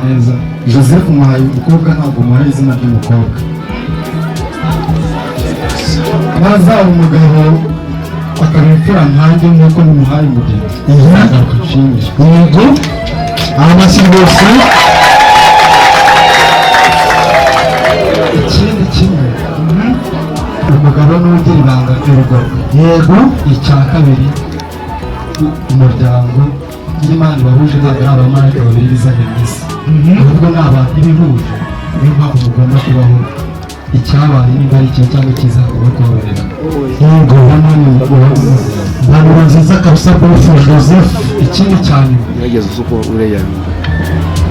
neza. Joseph muhaye umukobwa ntabwo muhaye izina ry'umukobwa. Nazaba umugabo akaba imfura nkanjye nk'uko nimuhaye umugeni. Nagaruka nshimisha. Yego amashyi rwose. Ikindi kimwe umugabo n'ugira ibanga ry'urugo. Yego. Icya kabiri umuryango n'Imana ibahuje ntabwo ari abamarayika babiri bizanye mu isi, ahubwo ni abantu b'ibihuje. Niyo mpamvu mugomba kubaho icyabaye niba ari ikintu cyangwa cyiza kuba kubabarira. Yego impanuro nziza kabisa Prof Joseph. Ikindi cyane gerageza uko ureya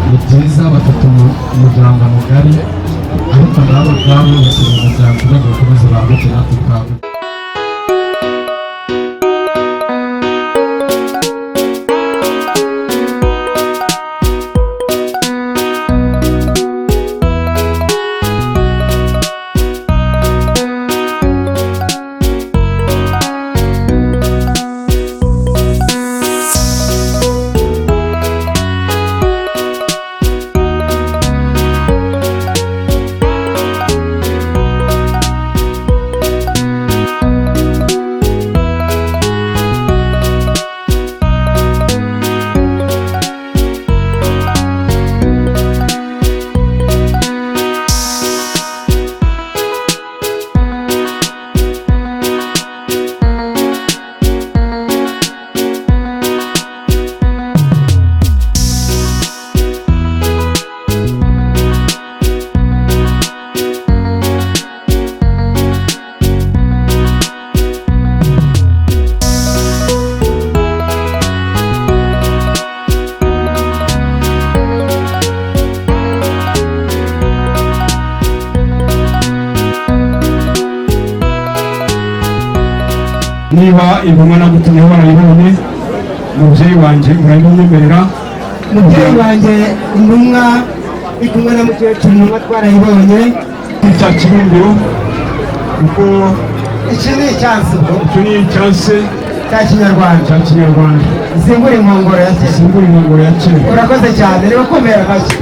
ni byiza bafite umuryango mugari, ariko nabo ubwabo basize umuryango bagakomeza baguke natwe ubwabo. Niba ingoma nagutumyeho barayibonye, umubyeyi wanjye urabinyemerera. Umubyeyi wanjye intumwa ikumwe na mukecuru intumwa twarayibonye. Icya kibumbiro kuko Iki ni icyansi. icyo ni icyansi cya Kinyarwanda. cya Kinyarwanda Isimbura inkongoro ya kera. isimbura inkongoro ya kera. Urakoze cyane, reba komera gake.